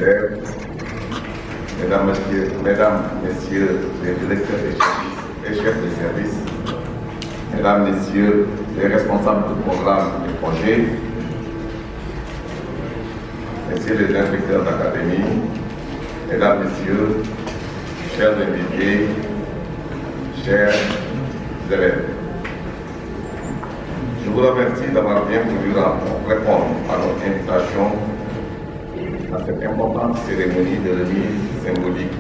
d'élèves, mesdames, messieurs les directeurs et chefs de service, mesdames, messieurs les responsables de programmes et projets, messieurs les inspecteurs d'académie, mesdames, messieurs, chers invités, chers élèves. Je vous remercie d'avoir bien voulu répondre à notre invitation à cette importante cérémonie de remise symbolique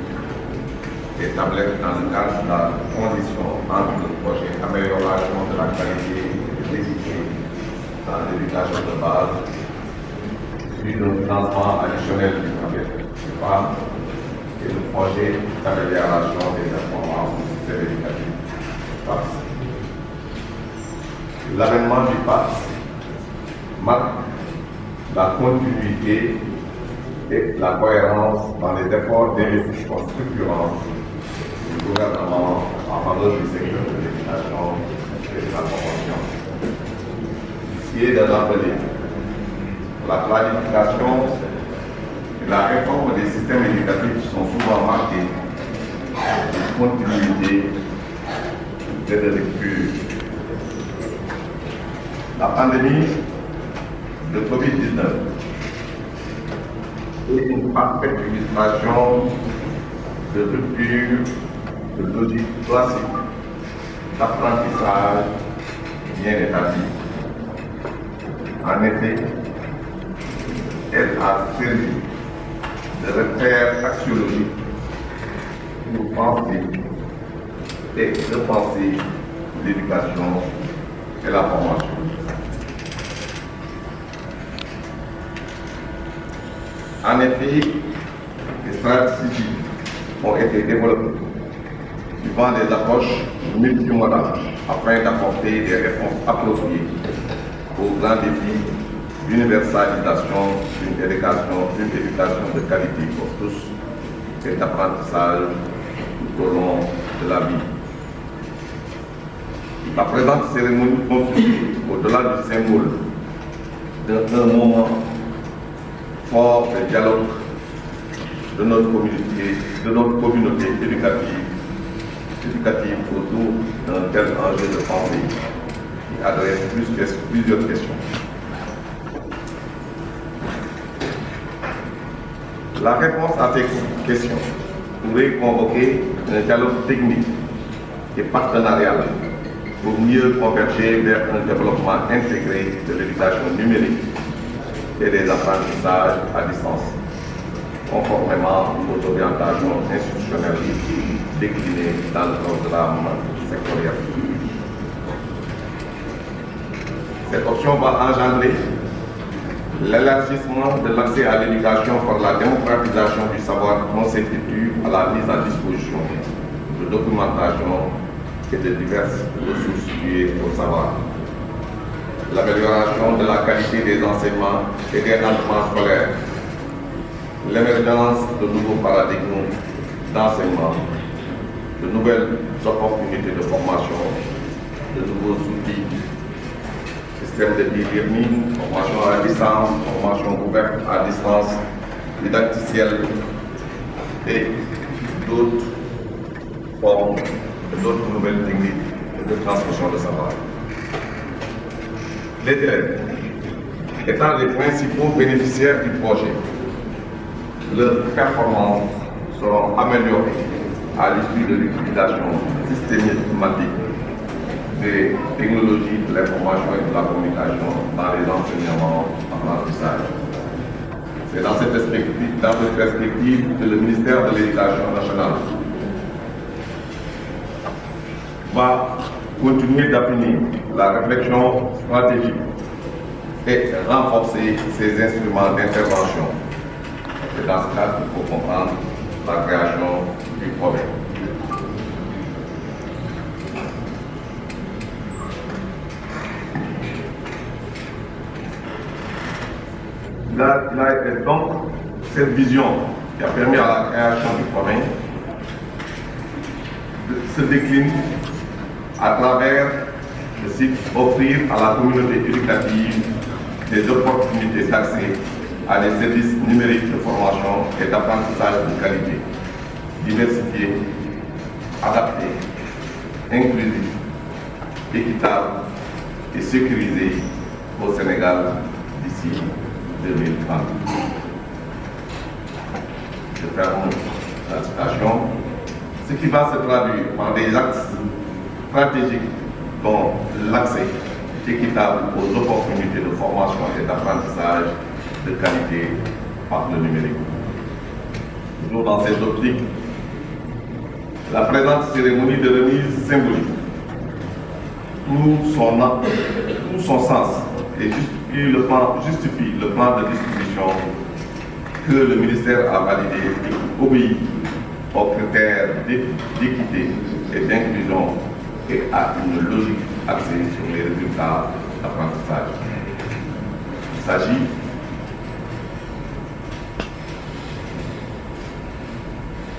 des tablettes dans le cadre de la transition entre le projet Amélioration de la qualité et de l'équité dans l'éducation de base, suivi d'un financement additionnel du PAM et le projet d'amélioration des performances du système éducatif PAS. L'avènement du PAS marque la continuité et la cohérence dans les efforts d'investissement structurants du gouvernement en faveur du secteur de l'éducation et de la formation. Il est de rappeler la planification et la réforme des systèmes éducatifs sont souvent marqués de continuité et de lecture. La pandémie de Covid-19 est une parfaite illustration de rupture de logique classique d'apprentissage bien établie. En effet, elle a servi de repère axiologique pour penser et repenser l'éducation et la formation. En effet, des stratégies ont été développées suivant des approches multimodales afin d'apporter des réponses appropriées aux grands défis d'universalisation d'une éducation de qualité pour tous et d'apprentissage tout au long de la vie. La présente cérémonie constitue, au-delà du symbole d'un moment fort de dialogue de notre communauté éducative autour d'un tel enjeu de pensée qui adresse plusieurs questions. La réponse à ces questions pourrait convoquer un dialogue technique et partenarial pour mieux converger vers un développement intégré de l'éducation numérique et des apprentissages à distance, conformément aux orientations institutionnelles déclinées dans le programme sectoriel. Cette option va engendrer l'élargissement de l'accès à l'éducation par la démocratisation du savoir qui constitue à la mise à disposition de documentation et de diverses ressources liées au savoir. L'amélioration de la qualité des enseignements et des rendements scolaires, l'émergence de nouveaux paradigmes d'enseignement, de nouvelles opportunités de formation, de nouveaux outils, système de e-learning, formation à distance, formation ouverte à distance, didacticielle et d'autres formes, d'autres nouvelles techniques de transmission de savoir. Les élèves, étant les principaux bénéficiaires du projet, leurs performances seront améliorées à l'issue de l'utilisation systématique des technologies de l'information et de la communication dans les enseignements apprentissages. C'est dans cette perspective que le ministère de l'Éducation nationale va continuer d'affiner la réflexion stratégique et renforcer ses instruments d'intervention. C'est dans ce cadre qu'il faut comprendre la création du problème. Il a été donc cette vision qui a permis à la création du problème se décline à travers le cycle offrir à la communauté éducative des opportunités d'accès à des services numériques de formation et d'apprentissage de qualité, diversifiés, adaptés, inclusifs, équitables et sécurisés au Sénégal d'ici 2030. Je ferme la citation, ce qui va se traduire par des axes stratégiques dont l'accès équitable aux opportunités de formation et d'apprentissage de qualité par le numérique. Toujours dans cette optique, la présente cérémonie de remise symbolique, tout son sens et justifie le plan de distribution que le ministère a validé et qui obéit aux critères d'équité et d'inclusion et à une logique axée sur les résultats d'apprentissage. Il s'agit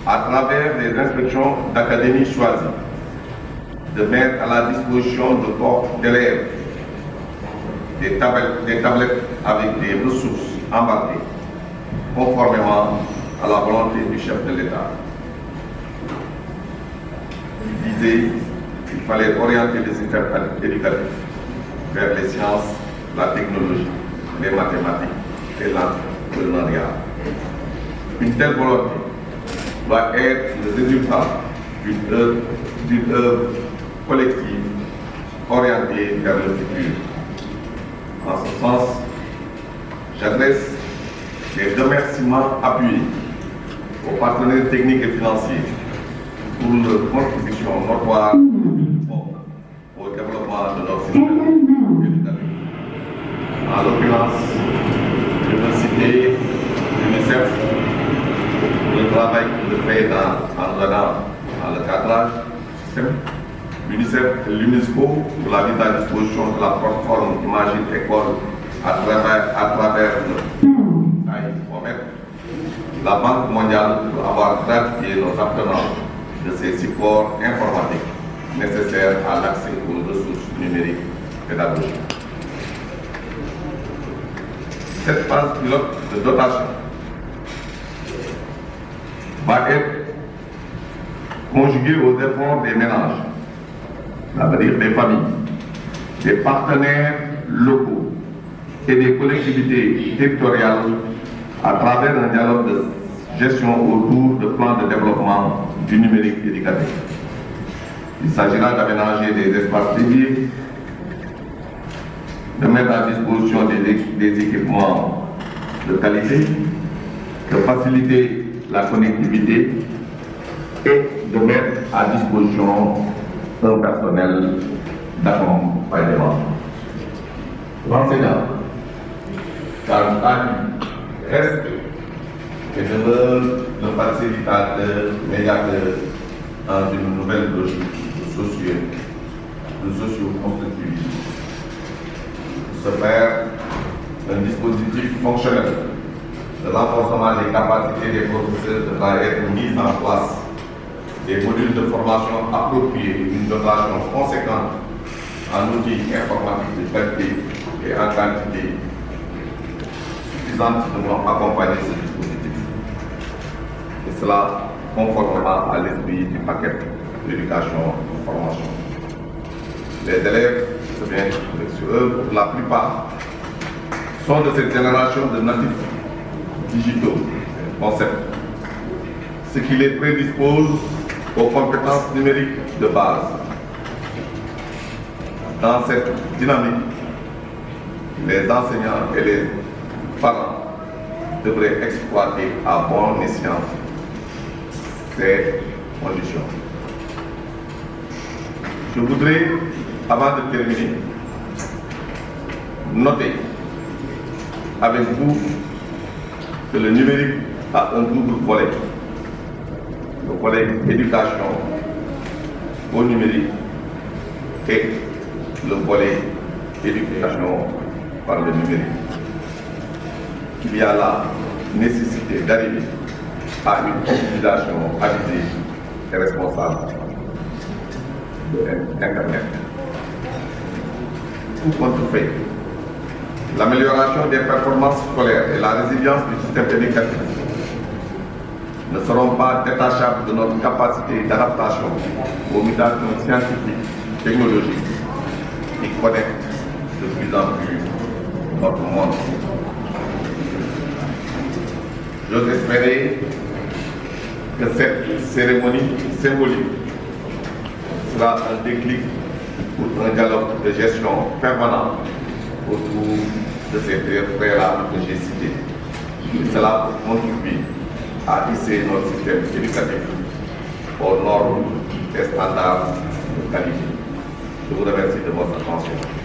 à travers les inspections d'académies choisies, de mettre à la disposition de corps d'élèves des tablettes avec des ressources embarquées, conformément à la volonté du chef de l'État. Il disait qu'il fallait orienter le système éducatif vers les sciences, la technologie, les mathématiques et l'entrepreneuriat. Une telle volonté doit être le résultat d'une œuvre collective orientée vers le futur. En ce sens, j'adresse des remerciements appuyés aux partenaires techniques et financiers pour leur contribution notoire au développement de notre système éducatif. En l'occurrence, je veux citer l'UNICEF pour le travail qu'il fait dans le cadrage du système, l'UNICEF et l'UNESCO pour la mise à disposition de la plateforme Imagine École à travers le AIFOMET, la Banque mondiale pour avoir gratifié nos apprenants de ces supports informatiques nécessaires à l'accès aux ressources numériques pédagogiques. Cette phase pilote de dotation va être conjuguée aux efforts des ménages, c'est-à-dire des familles, des partenaires locaux et des collectivités territoriales à travers un dialogue de gestion autour de plans de développement du numérique éducatif. Il s'agira d'aménager des espaces dédiés, de mettre à disposition des équipements de qualité, de faciliter la connectivité et de mettre à disposition un personnel d'accompagnement. L'enseignant, car reste et demeure le facilitateur, médiateur dans une nouvelle logique de socio-constructivisme. Pour ce faire, un dispositif fonctionnel de renforcement des capacités des professeurs devra être mis en place, des modules de formation appropriés, une dotation conséquente en outils informatiques de qualité et en quantité suffisante devront accompagner ce dispositif. Et cela conformément à l'esprit du paquet d'éducation-formation. Les élèves, c'est bien sur eux, pour la plupart, sont de cette génération de natifs digitaux, concept, ce qui les prédispose aux compétences numériques de base. Dans cette dynamique, les enseignants et les parents devraient exploiter à bon escient ces conditions. Je voudrais, avant de terminer, noter avec vous que le numérique a un double volet. Le volet éducation au numérique et le volet éducation par le numérique. Il y a la nécessité d'arriver à une utilisation avisée et responsable d'Internet. Tout compte fait, l'amélioration des performances scolaires et la résilience du système éducatif ne seront pas détachables de notre capacité d'adaptation aux mutations scientifiques, technologiques qui connectent de plus en plus notre monde. J'ose espérer que cette cérémonie symbolique sera un déclic pour un dialogue de gestion permanent autour de ces préalables que j'ai cités. Et cela pour contribuer à hisser notre système éducatif aux normes et standards de qualité. Je vous remercie de votre attention.